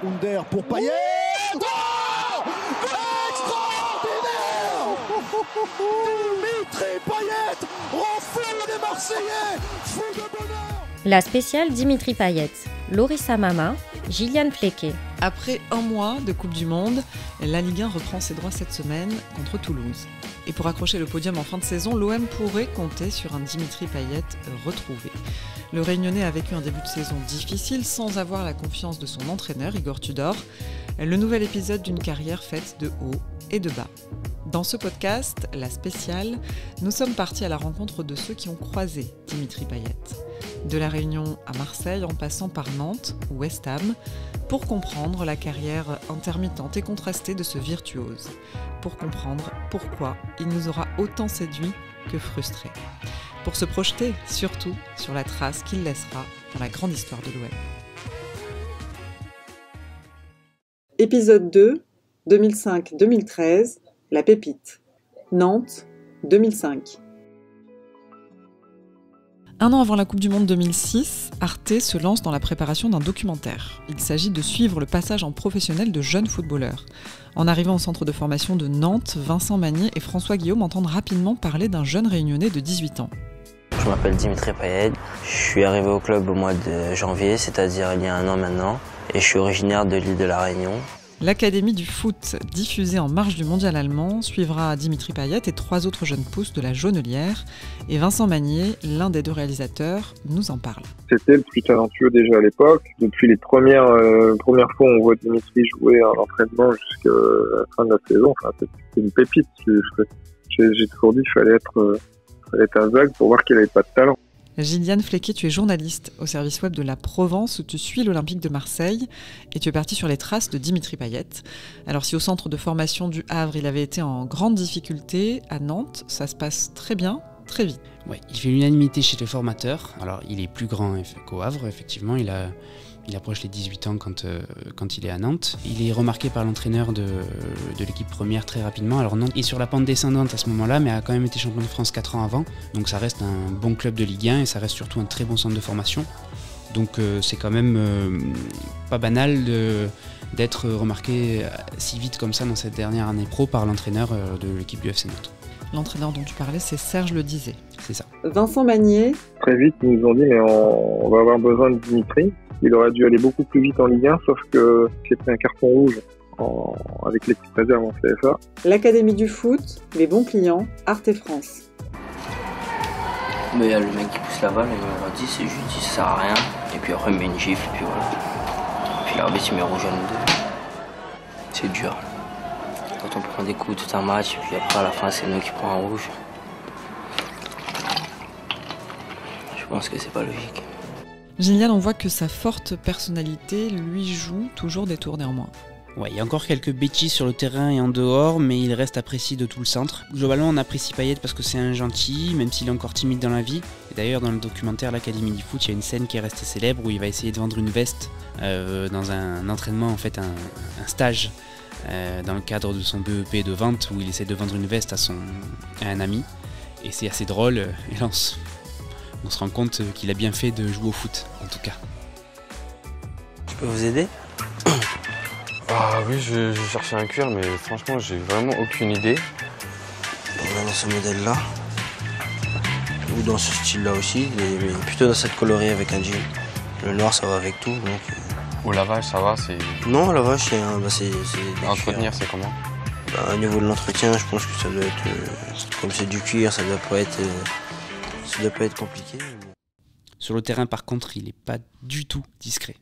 Under pour Payet. Oh, extraordinaire. Dimitri Payet rend fou les Marseillais, fou de bonheur. La spéciale Dimitri Payet, Lorissa Mama, Gilliane Flequet. Après un mois de Coupe du Monde, la Ligue 1 reprend ses droits cette semaine contre Toulouse. Et pour accrocher le podium en fin de saison, l'OM pourrait compter sur un Dimitri Payet retrouvé. Le Réunionnais a vécu un début de saison difficile sans avoir la confiance de son entraîneur Igor Tudor. Le nouvel épisode d'une carrière faite de haut et de bas. Dans ce podcast, la spéciale, nous sommes partis à la rencontre de ceux qui ont croisé Dimitri Payet. De la Réunion à Marseille en passant par Nantes ou West Ham, pour comprendre la carrière intermittente et contrastée de ce virtuose. Pour comprendre pourquoi il nous aura autant séduit que frustré. Pour se projeter surtout sur la trace qu'il laissera dans la grande histoire de l'OM. Épisode 2, 2005-2013, La Pépite. Nantes, 2005. Un an avant la Coupe du Monde 2006, Arte se lance dans la préparation d'un documentaire. Il s'agit de suivre le passage en professionnel de jeunes footballeurs. En arrivant au centre de formation de Nantes, Vincent Magnier et François Guillaume entendent rapidement parler d'un jeune Réunionnais de 18 ans. Je m'appelle Dimitri Payet, je suis arrivé au club au mois de janvier, c'est-à-dire il y a un an maintenant, et je suis originaire de l'île de la Réunion. L'Académie du foot, diffusée en marge du mondial allemand, suivra Dimitri Payet et 3 autres jeunes pousses de la Jaunelière. Et Vincent Magnier, l'un des 2 réalisateurs, nous en parle. C'était le plus talentueux déjà à l'époque. Depuis les premières fois où on voit Dimitri jouer à l'entraînement jusqu'à la fin de la saison, c'était une pépite. J'ai toujours dit qu'il fallait être aveugle pour voir qu'il n'avait pas de talent. Gilliane Flequet, tu es journaliste au service web de la Provence où tu suis l'Olympique de Marseille et tu es partie sur les traces de Dimitri Payet. Alors si au centre de formation du Havre il avait été en grande difficulté, à Nantes ça se passe très bien, très vite. Ouais, il fait l'unanimité chez les formateurs. Alors il est plus grand qu'au Havre, effectivement, il approche les 18 ans quand il est à Nantes. Il est remarqué par l'entraîneur de l'équipe première très rapidement. Alors Nantes est sur la pente descendante à ce moment-là, mais a quand même été champion de France 4 ans avant. Donc ça reste un bon club de Ligue 1 et ça reste surtout un très bon centre de formation. Donc c'est quand même pas banal d'être remarqué si vite comme ça dans cette dernière année pro par l'entraîneur de l'équipe du FC Nantes. L'entraîneur dont tu parlais, c'est Serge Ledizé. C'est ça. Vincent Magnier. Très vite, ils nous ont dit mais on va avoir besoin de Dimitri. Il aurait dû aller beaucoup plus vite en Ligue 1, sauf que j'ai pris un carton rouge avec l'équipe réserve en CFA. L'Académie du foot, les bons clients, Arte France. Mais il y a le mec qui pousse la balle, et on leur dit, je lui dis ça sert à rien. Et puis après il met une gifle, et puis voilà. Puis l'arbitre il met rouge à nous deux. C'est dur. Quand on prend des coups tout un match, et puis après à la fin c'est nous qui prenons un rouge. Je pense que c'est pas logique. Gilliane, on voit que sa forte personnalité lui joue toujours des tours néanmoins. Ouais, il y a encore quelques bêtises sur le terrain et en dehors, mais il reste apprécié de tout le centre. Globalement, on apprécie Payet parce que c'est un gentil, même s'il est encore timide dans la vie. Et d'ailleurs, dans le documentaire L'Académie du foot, il y a une scène qui est restée célèbre où il va essayer de vendre une veste dans un entraînement, en fait, un stage dans le cadre de son BEP de vente où il essaie de vendre une veste à un ami. Et c'est assez drôle, et là, on se rend compte qu'il a bien fait de jouer au foot, en tout cas. Je peux vous aider ? Ah oui, je cherchais un cuir, mais franchement, j'ai vraiment aucune idée. Dans ce modèle-là, ou dans ce style-là aussi, mais plutôt dans cette colorie avec un jean. Le noir, ça va avec tout. Donc... Au lavage, ça va, c'est... Non, au lavage, c'est... Entretenir, c'est comment ? Au niveau de l'entretien, je pense que ça doit être... Comme c'est du cuir, ça doit pas être compliqué. Sur le terrain, par contre, il n'est pas du tout discret.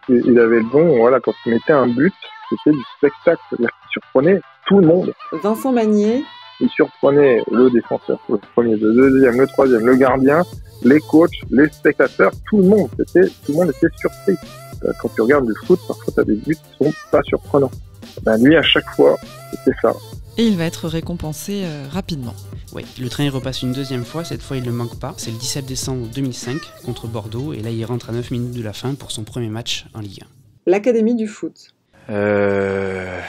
Il avait le don, voilà, quand il mettait un but, c'était du spectacle, c'est-à-dire qu'il surprenait tout le monde. Vincent Magnier. Il surprenait le défenseur, le premier, le deuxième, le troisième, le gardien, les coachs, les spectateurs, tout le monde était surpris. Quand tu regardes du foot, parfois tu as des buts qui sont pas surprenants. Lui, à chaque fois, c'était ça. Et il va être récompensé rapidement. Oui, le train il repasse une deuxième fois, cette fois il ne le manque pas. C'est le 17 décembre 2005 contre Bordeaux et là il rentre à 9 minutes de la fin pour son premier match en Ligue 1. L'Académie du foot. Je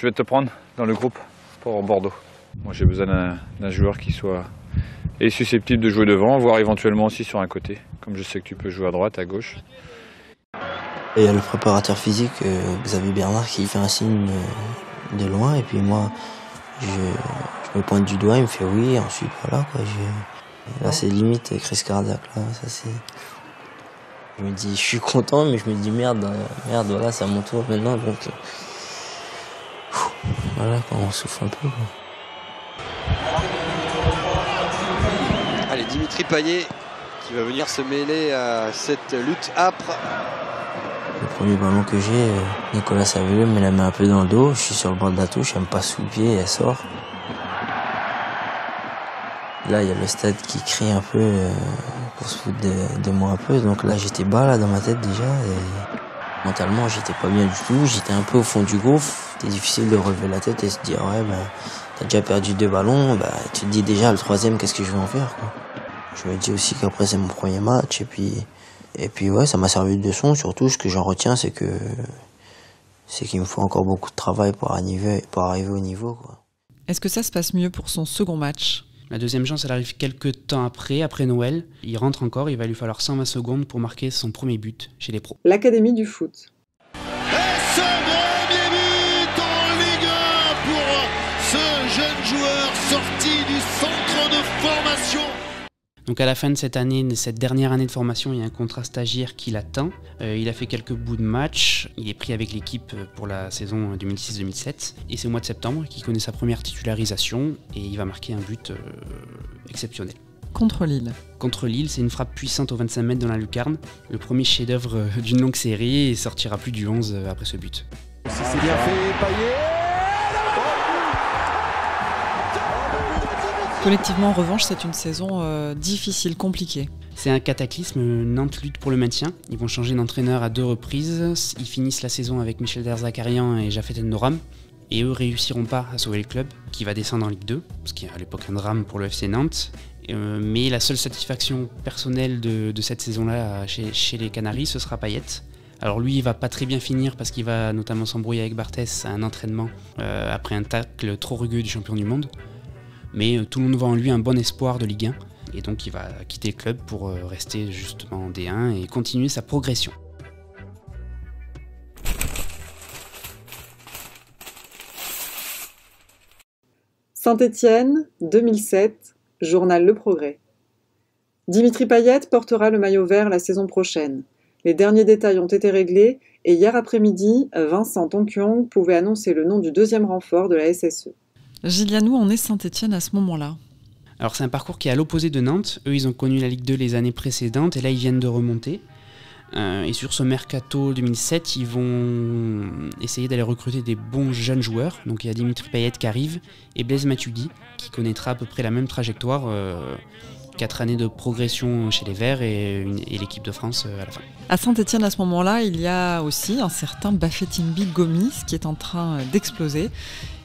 vais te prendre dans le groupe pour Bordeaux. Moi j'ai besoin d'un joueur qui soit susceptible de jouer devant, voire éventuellement aussi sur un côté. Comme je sais que tu peux jouer à droite, à gauche. Et il y a le préparateur physique, Xavier Bernard, qui fait un signe de loin, et puis moi, je me pointe du doigt, il me fait oui, et ensuite voilà, quoi. Là, c'est limite crise cardiaque, là, ça c'est... Je me dis, je suis content, mais je me dis merde, voilà, c'est à mon tour maintenant, donc... Voilà, quoi, on souffle un peu, quoi. Allez, Dimitri Payet qui va venir se mêler à cette lutte âpre. Le premier ballon que j'ai, Nicolas Savilleux me la met un peu dans le dos, je suis sur le bord de la touche, elle me passe sous le pied et elle sort. Là, il y a le stade qui crie un peu pour se foutre de moi un peu, donc là j'étais bas là dans ma tête déjà, et mentalement j'étais pas bien du tout, j'étais un peu au fond du gouffre, c'était difficile de relever la tête et se dire ouais ben t'as déjà perdu 2 ballons, bah tu te dis déjà le 3e qu'est-ce que je vais en faire, quoi. Je me dis aussi qu'après c'est mon premier match et puis ouais, ça m'a servi de leçon. Surtout ce que j'en retiens c'est qu'il me faut encore beaucoup de travail pour arriver au niveau, quoi. Est-ce que ça se passe mieux pour son second match ? La deuxième chance, elle arrive quelques temps après Noël. Il rentre encore, il va lui falloir 120 secondes pour marquer son premier but chez les pros. L'Académie du foot. Et ce premier but en Ligue 1 pour ce jeune joueur sorti du centre de formation. Donc à la fin de cette dernière année de formation, il y a un contrat stagiaire qui l'attend. Il a fait quelques bouts de match, il est pris avec l'équipe pour la saison 2006-2007. Et c'est au mois de septembre qu'il connaît sa première titularisation et il va marquer un but exceptionnel. Contre Lille. Contre Lille, c'est une frappe puissante aux 25 mètres dans la lucarne. Le premier chef-d'œuvre d'une longue série et sortira plus du 11 après ce but. Si c'est bien fait, Payet. Collectivement, en revanche, c'est une saison difficile, compliquée. C'est un cataclysme. Nantes lutte pour le maintien. Ils vont changer d'entraîneur à 2 reprises. Ils finissent la saison avec Michel Derzakarian et Jafet Endoram. Et eux réussiront pas à sauver le club, qui va descendre en Ligue 2, ce qui est à l'époque un drame pour le FC Nantes. Mais la seule satisfaction personnelle de cette saison-là chez les Canaries, ce sera Payet. Alors lui, il va pas très bien finir parce qu'il va notamment s'embrouiller avec Barthès à un entraînement après un tacle trop rugueux du champion du monde. Mais tout le monde voit en lui un bon espoir de Ligue 1 et donc il va quitter le club pour rester justement en D1 et continuer sa progression. Saint-Étienne, 2007, journal Le Progrès. Dimitri Payet portera le maillot vert la saison prochaine. Les derniers détails ont été réglés et hier après-midi, Vincent Tonkyong pouvait annoncer le nom du 2e renfort de la SSE. Gillian, où en est Saint-Étienne à ce moment-là ? Alors c'est un parcours qui est à l'opposé de Nantes. Eux, ils ont connu la Ligue 2 les années précédentes et là, ils viennent de remonter. Et sur ce mercato 2007, ils vont essayer d'aller recruter des bons jeunes joueurs. Donc il y a Dimitri Payet qui arrive et Blaise Matuidi qui connaîtra à peu près la même trajectoire. 4 années de progression chez les Verts et l'équipe de France à la fin. À Saint-Étienne, à ce moment-là, il y a aussi un certain Bafétimbi Gomis qui est en train d'exploser.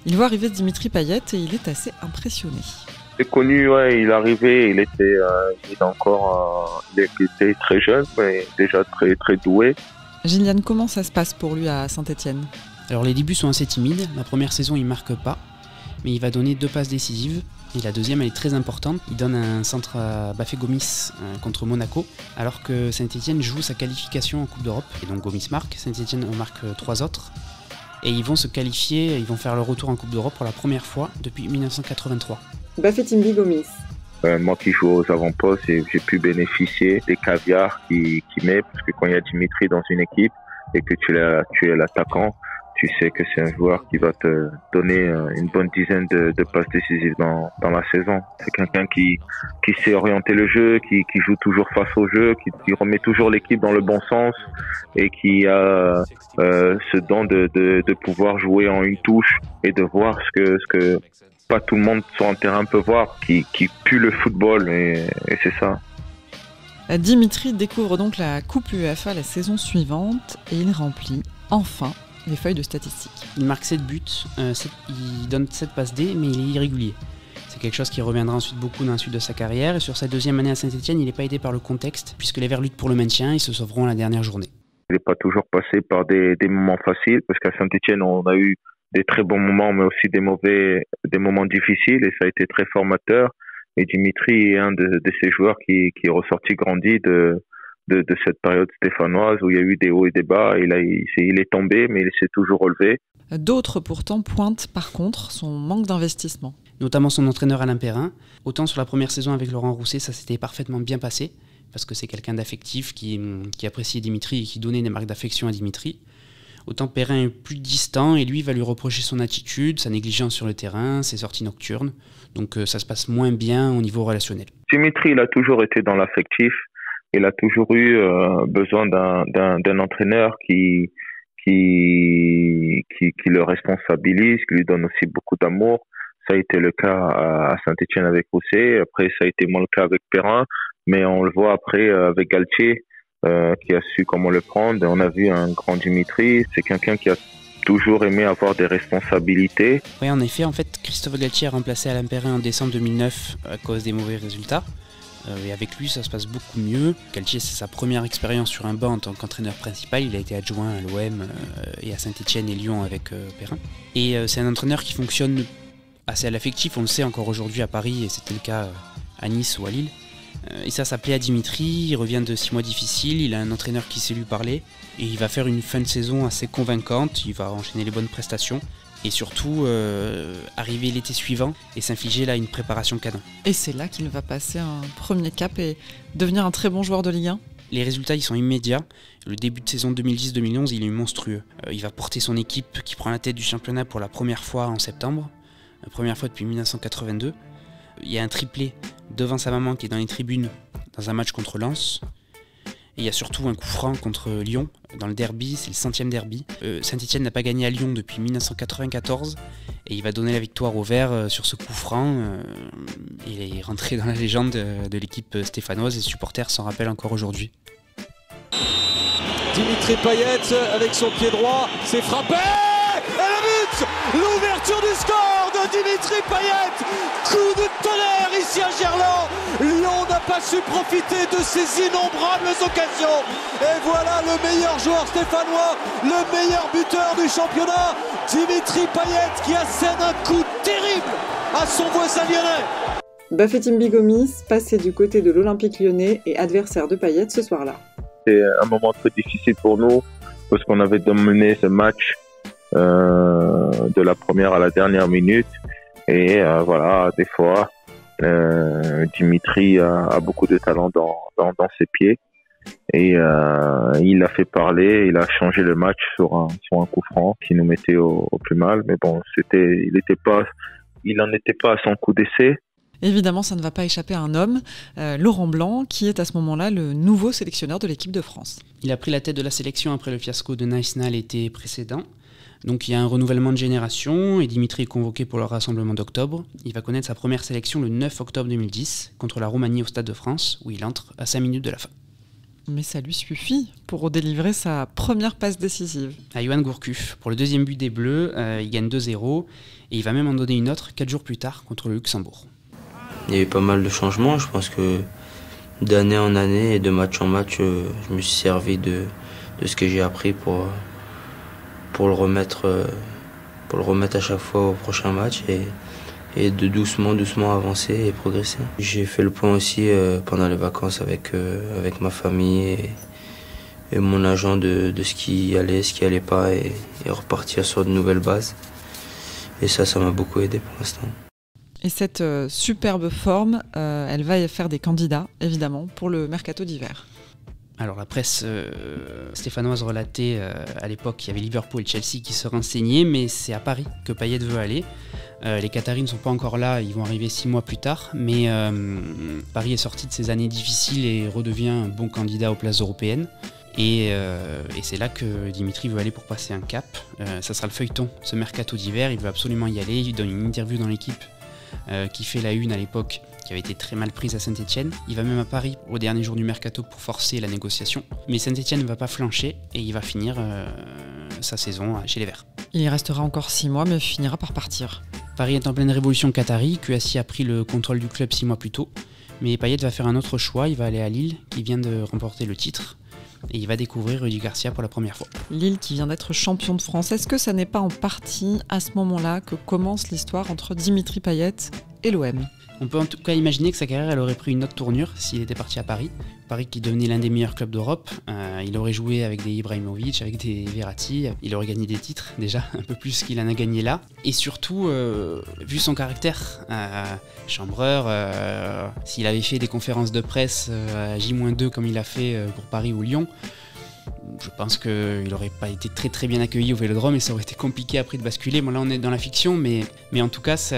Il voit arriver Dimitri Payet et il est assez impressionné. J'ai connu, ouais, il arrivait, il était très jeune, mais déjà très très doué. Gillian, comment ça se passe pour lui à Saint-Étienne ? Alors les débuts sont assez timides. La première saison, il marque pas, mais il va donner 2 passes décisives. Et la deuxième, elle est très importante. Il donne un centre à Bafé Gomis contre Monaco, alors que Saint-Étienne joue sa qualification en Coupe d'Europe. Et donc Gomis marque, Saint-Étienne en marque 3 autres. Et ils vont se qualifier, ils vont faire leur retour en Coupe d'Europe pour la première fois depuis 1983. Bafétimbi Gomis. Moi qui joue aux avant-postes, j'ai pu bénéficier des caviars qu'il met, parce que quand il y a Dimitri dans une équipe et que tu es l'attaquant, tu sais que c'est un joueur qui va te donner une bonne dizaine de passes décisives dans la saison. C'est quelqu'un qui sait orienter le jeu, qui joue toujours face au jeu, qui remet toujours l'équipe dans le bon sens et qui a ce don de pouvoir jouer en une touche et de voir ce que pas tout le monde sur un terrain peut voir, qui pue le football et c'est ça. Dimitri découvre donc la Coupe UEFA la saison suivante et il remplit enfin les feuilles de statistiques. Il marque 7 buts, il donne 7 passes D, mais il est irrégulier. C'est quelque chose qui reviendra ensuite beaucoup dans la suite de sa carrière. Et sur sa 2e année à Saint-Étienne, il n'est pas aidé par le contexte, puisque les Verts luttent pour le maintien, ils se sauveront la dernière journée. Il n'est pas toujours passé par des moments faciles, parce qu'à Saint-Étienne, on a eu des très bons moments, mais aussi des moments difficiles, et ça a été très formateur. Et Dimitri est un de ces joueurs qui est ressorti grandi de de cette période stéphanoise où il y a eu des hauts et des bas. Il est tombé, mais il s'est toujours relevé. D'autres pourtant pointent par contre son manque d'investissement. Notamment son entraîneur Alain Perrin. Autant sur la première saison avec Laurent Rousset, ça s'était parfaitement bien passé, parce que c'est quelqu'un d'affectif qui appréciait Dimitri et qui donnait des marques d'affection à Dimitri. Autant Perrin est plus distant et lui va lui reprocher son attitude, sa négligence sur le terrain, ses sorties nocturnes. Donc ça se passe moins bien au niveau relationnel. Dimitri, il a toujours été dans l'affectif. Il a toujours eu besoin d'un entraîneur qui le responsabilise, qui lui donne aussi beaucoup d'amour. Ça a été le cas à Saint-Etienne avec Rousset. Après, ça a été moins le cas avec Perrin. Mais on le voit après avec Galtier, qui a su comment le prendre. Et on a vu un grand Dimitri. C'est quelqu'un qui a toujours aimé avoir des responsabilités. Oui, en effet, Christophe Galtier a remplacé Alain Perrin en décembre 2009 à cause des mauvais résultats. Et avec lui, ça se passe beaucoup mieux. Galtier, c'est sa première expérience sur un banc en tant qu'entraîneur principal. Il a été adjoint à l'OM et à Saint-Etienne et Lyon avec Perrin. Et c'est un entraîneur qui fonctionne assez à l'affectif. On le sait encore aujourd'hui à Paris, et c'était le cas à Nice ou à Lille. Et ça plaît à Dimitri. Il revient de 6 mois difficiles. Il a un entraîneur qui sait lui parler. Et il va faire une fin de saison assez convaincante. Il va enchaîner les bonnes prestations. Et surtout arriver l'été suivant et s'infliger là une préparation canon. Et c'est là qu'il va passer un premier cap et devenir un très bon joueur de Ligue 1. Les résultats ils sont immédiats. Le début de saison 2010-2011 il est monstrueux. Il va porter son équipe qui prend la tête du championnat pour la première fois en septembre. La première fois depuis 1982. Il y a un triplé devant sa maman qui est dans les tribunes dans un match contre Lens. Et il y a surtout un coup franc contre Lyon dans le derby, c'est le 100e derby. Saint-Etienne n'a pas gagné à Lyon depuis 1994 et il va donner la victoire aux Verts sur ce coup franc. Il est rentré dans la légende de l'équipe stéphanoise et les supporters s'en rappellent encore aujourd'hui. Dimitri Payet avec son pied droit, c'est frappé et le but, l'ouverture du score de Dimitri Payet. Coup de tonnerre ici à Gerland. Lyon n'a pas su profiter de ces innombrables occasions. Et voilà le meilleur joueur stéphanois, le meilleur buteur du championnat, Dimitri Payet, qui assène un coup terrible à son voisin lyonnais. Bafétim Bigomis, passé du côté de l'Olympique lyonnais et adversaire de Payet ce soir-là. C'est un moment très difficile pour nous parce qu'on avait dominé ce match de la première à la dernière minute. Et voilà, des fois, Dimitri a beaucoup de talent dans ses pieds. Et il a fait parler, il a changé le match sur un coup franc qui nous mettait au plus mal. Mais bon, il n'en était pas à son coup d'essai. Évidemment, ça ne va pas échapper à un homme, Laurent Blanc, qui est à ce moment-là le nouveau sélectionneur de l'équipe de France. Il a pris la tête de la sélection après le fiasco de Naïsna l'été précédent. Donc il y a un renouvellement de génération et Dimitri est convoqué pour le rassemblement d'octobre. Il va connaître sa première sélection le 9 octobre 2010 contre la Roumanie au Stade de France où il entre à 5 minutes de la fin. Mais ça lui suffit pour délivrer sa première passe décisive. À Yoann Gourcuff, pour le deuxième but des Bleus, il gagne 2-0 et il va même en donner une autre 4 jours plus tard contre le Luxembourg. Il y a eu pas mal de changements, je pense que d'année en année et de match en match, je me suis servi de ce que j'ai appris pour le remettre à chaque fois au prochain match et de doucement avancer et progresser. J'ai fait le point aussi pendant les vacances avec ma famille et mon agent de ce qui allait pas et repartir sur de nouvelles bases. Et ça m'a beaucoup aidé pour l'instant. Et cette superbe forme, elle va faire des candidats, évidemment, pour le mercato d'hiver. Alors la presse stéphanoise relatait à l'époque qu'il y avait Liverpool et Chelsea qui se renseignaient, mais c'est à Paris que Payet veut aller. Les Qataris ne sont pas encore là, ils vont arriver 6 mois plus tard, mais Paris est sorti de ces années difficiles et redevient un bon candidat aux places européennes. Et c'est là que Dimitri veut aller pour passer un cap. Ça sera le feuilleton, ce mercato d'hiver, il veut absolument y aller, il donne une interview dans l'équipe qui fait la une à l'époque, qui avait été très mal prise à Saint-Etienne. Il va même à Paris au dernier jour du mercato pour forcer la négociation. Mais Saint-Etienne ne va pas flancher et il va finir sa saison chez les Verts. Il y restera encore 6 mois mais finira par partir. Paris est en pleine révolution qatari, QSI a pris le contrôle du club 6 mois plus tôt. Mais Payet va faire un autre choix, il va aller à Lille qui vient de remporter le titre. Et il va découvrir Rudy Garcia pour la première fois. Lille qui vient d'être champion de France. Est-ce que ça n'est pas en partie à ce moment-là que commence l'histoire entre Dimitri Payet et l'OM ? On peut en tout cas imaginer que sa carrière elle aurait pris une autre tournure s'il était parti à Paris, Paris qui devenait l'un des meilleurs clubs d'Europe. Il aurait joué avec des Ibrahimovic, avec des Verratti. Il aurait gagné des titres déjà, un peu plus qu'il en a gagné là. Et surtout, vu son caractère, chambreur, s'il avait fait des conférences de presse à J-2 comme il a fait pour Paris ou Lyon, je pense qu'il n'aurait pas été très très bien accueilli au Vélodrome et ça aurait été compliqué après de basculer. Bon là on est dans la fiction, mais en tout cas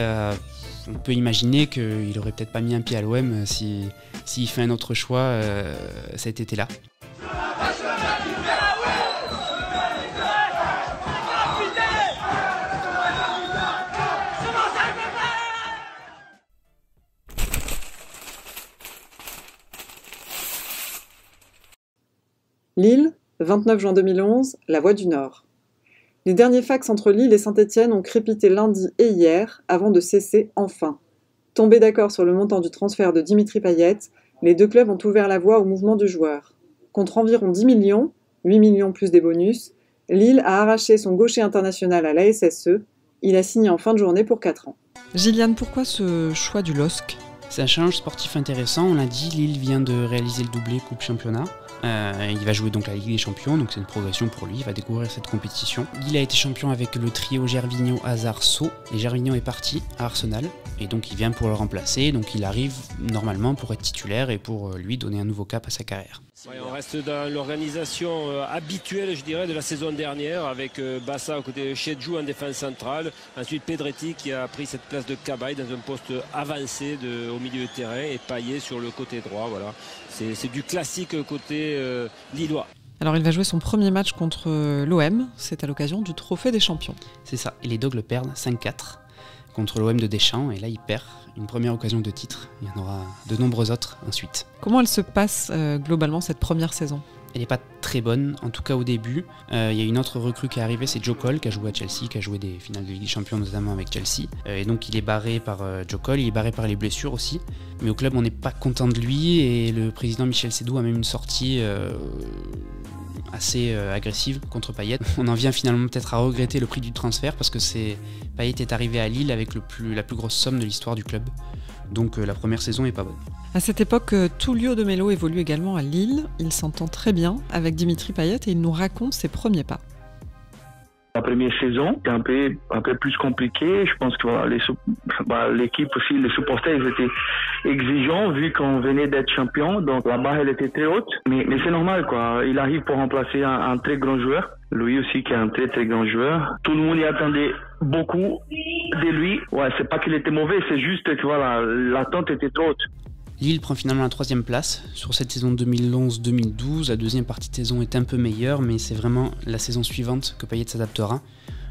on peut imaginer qu'il aurait peut-être pas mis un pied à l'OM s'il fait un autre choix cet été-là. Lille, 29 juin 2011, La Voix du Nord. Les derniers fax entre Lille et Saint-Étienne ont crépité lundi et hier, avant de cesser enfin. Tombés d'accord sur le montant du transfert de Dimitri Payet, les deux clubs ont ouvert la voie au mouvement du joueur. Contre environ 10 millions, 8 millions plus des bonus, Lille a arraché son gaucher international à la SSE. Il a signé en fin de journée pour 4 ans. Gilliane, pourquoi ce choix du LOSC ? C'est un challenge sportif intéressant, on l'a dit, Lille vient de réaliser le doublé Coupe-Championnat. Il va jouer donc la Ligue des Champions, donc c'est une progression pour lui, il va découvrir cette compétition. Lille a été champion avec le trio Gervinho, Hazard, Sceaux, et Gervinho est parti à Arsenal, et donc il vient pour le remplacer, donc il arrive normalement pour être titulaire et pour lui donner un nouveau cap à sa carrière. Ouais, on reste dans l'organisation habituelle, je dirais, de la saison dernière, avec Bassa à côté de Chedjou en défense centrale, ensuite Pedretti qui a pris cette place de Cabaye dans un poste avancé au milieu de terrain, et Payet sur le côté droit, voilà. C'est du classique côté lillois. Alors il va jouer son premier match contre l'OM, c'est à l'occasion du Trophée des Champions. C'est ça, et les Dogs le perdent 5-4 contre l'OM de Deschamps, et là il perd une première occasion de titre, il y en aura de nombreux autres ensuite. Comment elle se passe globalement cette première saison ? Elle n'est pas très bonne, en tout cas au début. Il y a une autre recrue qui est arrivée, c'est Joe Cole, qui a joué à Chelsea, qui a joué des finales de Ligue des Champions notamment avec Chelsea. Et donc il est barré par Joe Cole, il est barré par les blessures aussi. Mais au club on n'est pas content de lui, et le président Michel Sédou a même une sortie assez agressive contre Payet. On en vient finalement peut-être à regretter le prix du transfert, parce que Payet est arrivé à Lille avec la plus grosse somme de l'histoire du club. Donc la première saison n'est pas bonne. À cette époque, Tullio de Melo évolue également à Lille. Il s'entend très bien avec Dimitri Payet et il nous raconte ses premiers pas. La première saison était un peu plus compliquée. Je pense que l'équipe aussi, les supporters, ils étaient exigeants vu qu'on venait d'être champion. Donc la barre elle était très haute. Mais c'est normal quoi. Il arrive pour remplacer un très grand joueur. Lui aussi qui est un très très grand joueur. Tout le monde y attendait beaucoup de lui. Ouais, c'est pas qu'il était mauvais, c'est juste que voilà, l'attente était trop haute. Lille prend finalement la 3e place sur cette saison 2011-2012. La deuxième partie de saison est un peu meilleure, mais c'est vraiment la saison suivante que Payet s'adaptera.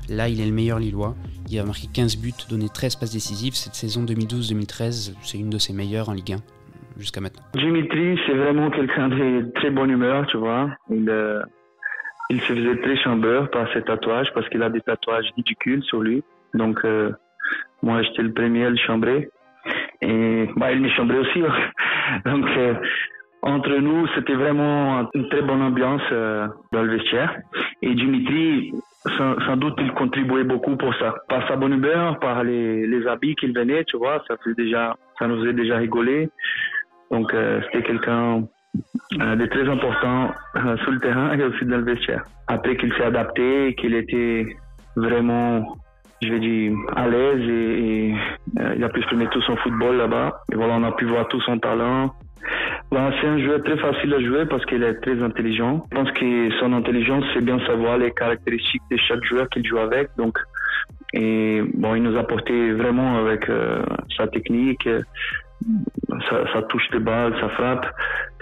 Là, il est le meilleur Lillois. Il a marqué 15 buts, donné 13 passes décisives. Cette saison 2012-2013, c'est une de ses meilleures en Ligue 1 jusqu'à maintenant. Dimitri, c'est vraiment quelqu'un de très bonne humeur, tu vois. Il se faisait très chambreur par ses tatouages, parce qu'il a des tatouages ridicules sur lui. Donc, moi, j'étais le premier à le chambrer. Et il me chambrait aussi. Donc entre nous, c'était vraiment une très bonne ambiance dans le vestiaire. Et Dimitri, sans doute, il contribuait beaucoup pour ça. Par sa bonne humeur, par les habits qu'il venait, tu vois, ça nous faisait déjà rigoler. Donc c'était quelqu'un de très important sur le terrain et aussi dans le vestiaire. Après qu'il s'est adapté, qu'il était vraiment, je vais dire, à l'aise et il a pu exprimer tout son football là-bas. Et voilà, on a pu voir tout son talent. Là, c'est un joueur très facile à jouer parce qu'il est très intelligent. Je pense que son intelligence, c'est bien savoir les caractéristiques de chaque joueur qu'il joue avec. Donc, il nous a apporté vraiment avec sa technique, sa touche de balle, sa frappe.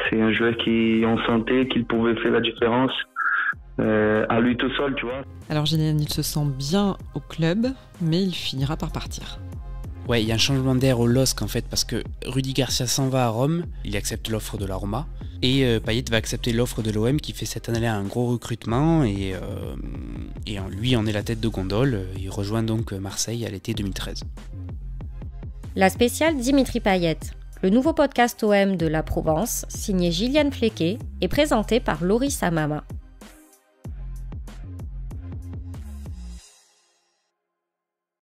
C'est un joueur qui, on sentait qu'il pouvait faire la différence. À lui tout seul, tu vois. Alors Gilliane, il se sent bien au club, mais il finira par partir. Ouais, il y a un changement d'air au LOSC en fait, parce que Rudy Garcia s'en va à Rome, il accepte l'offre de la Roma, et Payet va accepter l'offre de l'OM qui fait cette année-là un gros recrutement, et lui en est la tête de gondole, il rejoint donc Marseille à l'été 2013. La spéciale Dimitri Payet, le nouveau podcast OM de la Provence, signé Gilliane Flequet, est présenté par Loris Amama.